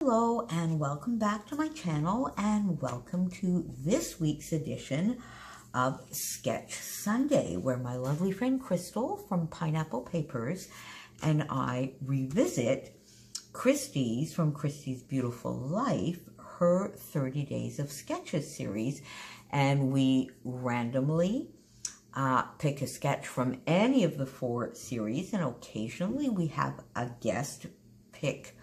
Hello and welcome back to my channel and welcome to this week's edition of Sketch Sunday, where my lovely friend Crystal from Pineapple Papers and I revisit Christy's from Christy's Beautiful Life, her 30 Days of Sketches series, and we randomly pick a sketch from any of the 4 series, and occasionally we have a guest pick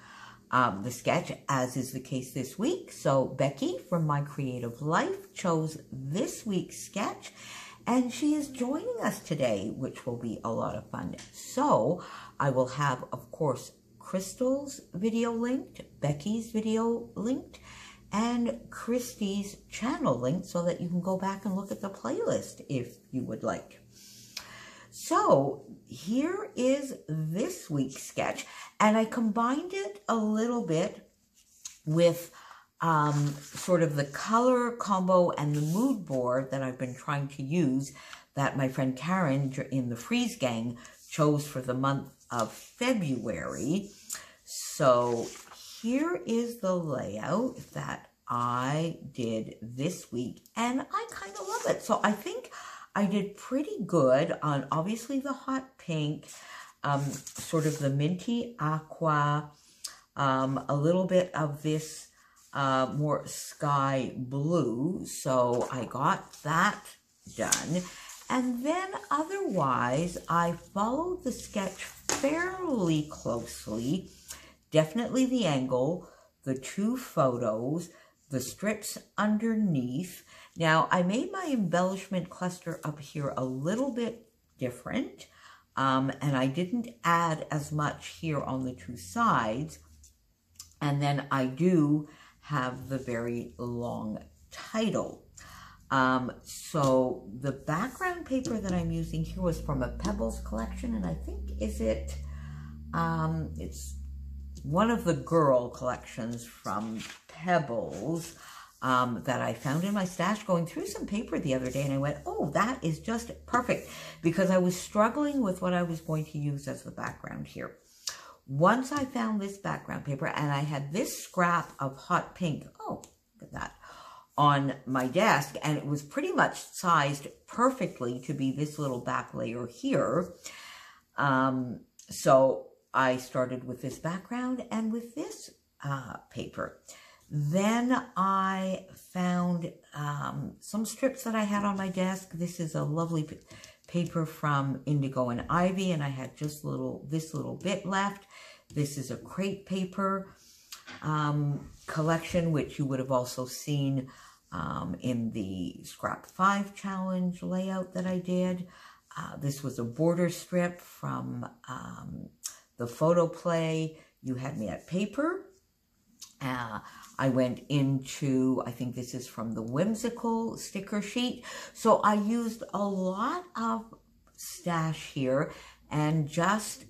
the sketch, as is the case this week. So Becky from My Creative Life chose this week's sketch, and she is joining us today, which will be a lot of fun. So I will have, of course, Crystal's video linked, Becky's video linked, and Christy's channel linked so that you can go back and look at the playlist if you would like. So here is this week's sketch, and I combined it a little bit with sort of the color combo and the mood board that I've been trying to use that my friend Karen in the Freeze Gang chose for the month of February. So here is the layout that I did this week, and I kind of love it. So I think I did pretty good on obviously the hot pink, sort of the minty aqua, a little bit of this more sky blue. So I got that done. And then otherwise, I followed the sketch fairly closely. Definitely the angle, the 2 photos, the strips underneath. Now, I made my embellishment cluster up here a little bit different, and I didn't add as much here on the 2 sides. And then I do have the very long title. So the background paper that I'm using here was from a Pebbles collection, and I think, it's one of the girl collections from Pebbles that I found in my stash going through some paper the other day, and I went, oh, that is just perfect, because I was struggling with what I was going to use as the background here. Once I found this background paper, and I had this scrap of hot pink, oh, look at that, on my desk, and it was pretty much sized perfectly to be this little back layer here. So I started with this background and with this paper. Then I found some strips that I had on my desk. This is a lovely paper from Indigo and Ivy, and I had just this little bit left. This is a crepe paper collection, which you would have also seen in the Scrap 5 challenge layout that I did. This was a border strip from the photo play You Had Me at Paper. I went into, I think this is from the Whimsical sticker sheet. So I used a lot of stash here and just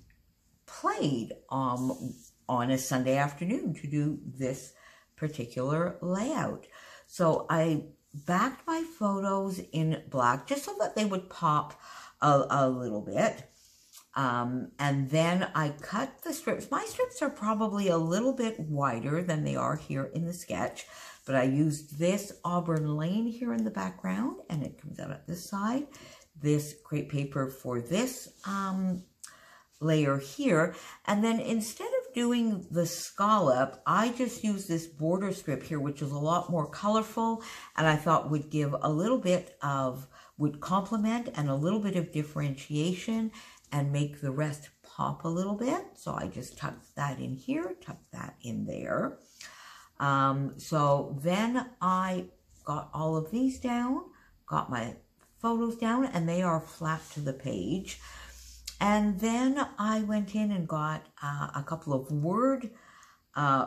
played on a Sunday afternoon to do this particular layout. So I backed my photos in black just so that they would pop a little bit. And then I cut the strips. My strips are probably a little bit wider than they are here in the sketch, but I used this Auburn Lane here in the background, and it comes out at this side. This crepe paper for this layer here. And then instead of doing the scallop, I just used this border strip here, which is a lot more colorful, and I thought would give a little bit of, would complement and a little bit of differentiation and make the rest pop a little bit. So I just tucked that in here, tucked that in there. So then I got all of these down, got my photos down, and they are flat to the page. And then I went in and got a couple of word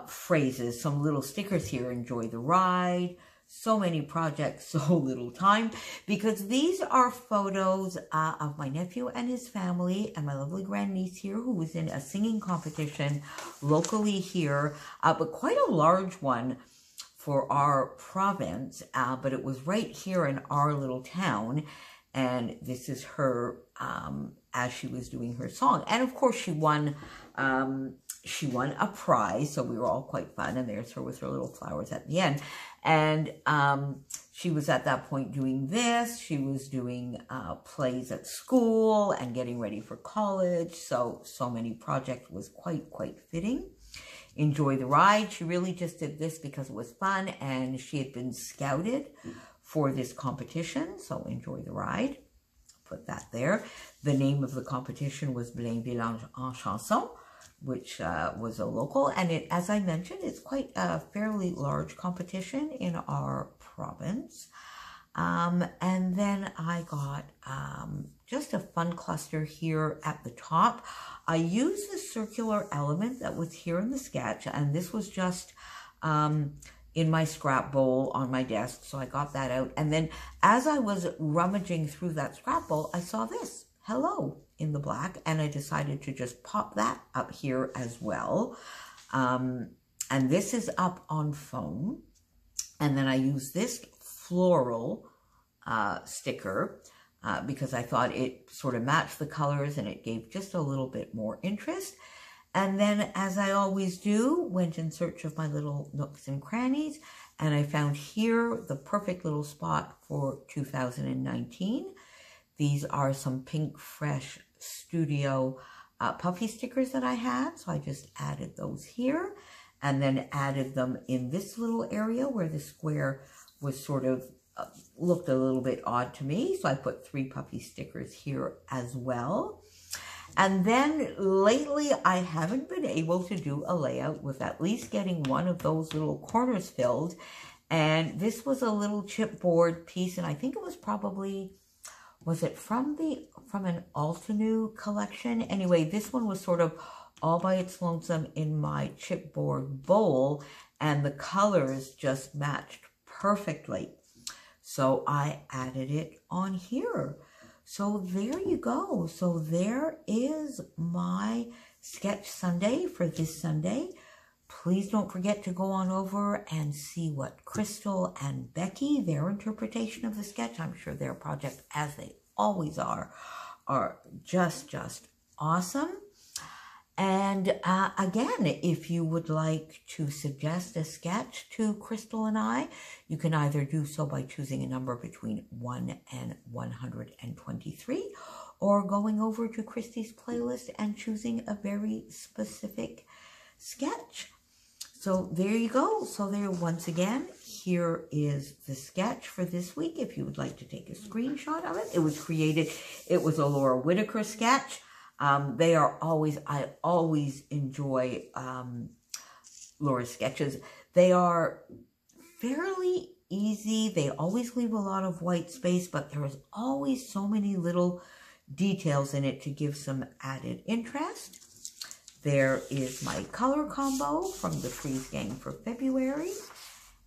phrases, some little stickers here, enjoy the ride, so many projects, so little time, because these are photos of my nephew and his family and my lovely grandniece here, who was in a singing competition locally here, but quite a large one for our province, but it was right here in our little town, and this is her as she was doing her song. And of course she won she won a prize, so we were all quite fun, and there's her with her little flowers at the end. And she was at that point doing this. She was doing plays at school and getting ready for college, so many projects was quite fitting. Enjoy the ride. She really just did this because it was fun, and she had been scouted for this competition, so enjoy the ride. Put that there. The name of the competition was Blainville en Chanson, which was a local, and it, as I mentioned, it's quite a fairly large competition in our province. And then I got just a fun cluster here at the top. I used the circular element that was here in the sketch, and this was just in my scrap bowl on my desk, so I got that out. And then as I was rummaging through that scrap bowl, I saw this, hello, in the black, and I decided to just pop that up here as well. And this is up on foam. And then I use this floral sticker because I thought it sort of matched the colors and it gave just a little bit more interest. And then, as I always do, went in search of my little nooks and crannies, and I found here the perfect little spot for 2019. These are some Pink Fresh Studio puffy stickers that I had, so I just added those here, and then added them in this little area where the square was sort of looked a little bit odd to me, so I put 3 puffy stickers here as well. And then lately, I haven't been able to do a layout with at least getting one of those little corners filled. And this was a little chipboard piece, and I think it was probably, was it from an Altenew collection? Anyway, this one was sort of all by its lonesome in my chipboard bowl, and the colors just matched perfectly. So I added it on here. So there you go. So there is my sketch Sunday for this Sunday. Please don't forget to go on over and see what Crystal and Becky, their interpretation of the sketch, I'm sure their project, as they always are just awesome. And again, if you would like to suggest a sketch to Crystal and I, you can either do so by choosing a number between 1 and 123, or going over to Christy's playlist and choosing a very specific sketch. So there you go. So there, once again, here is the sketch for this week. If you would like to take a screenshot of it, it was created, it was a Laura Whitaker sketch. They are always, I always enjoy Laura's sketches. They are fairly easy. They always leave a lot of white space, but there is always so many little details in it to give some added interest. There is my color combo from the Freeze Gang for February.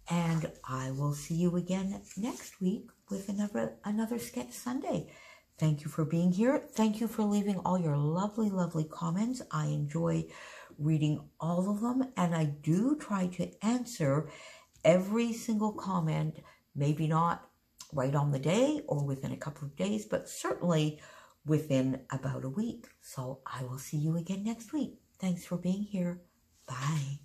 And I will see you again next week with another Sketch Sunday. Thank you for being here. Thank you for leaving all your lovely, lovely comments. I enjoy reading all of them, and I do try to answer every single comment, maybe not right on the day or within a couple of days, but certainly within about a week. So I will see you again next week. Thanks for being here. Bye.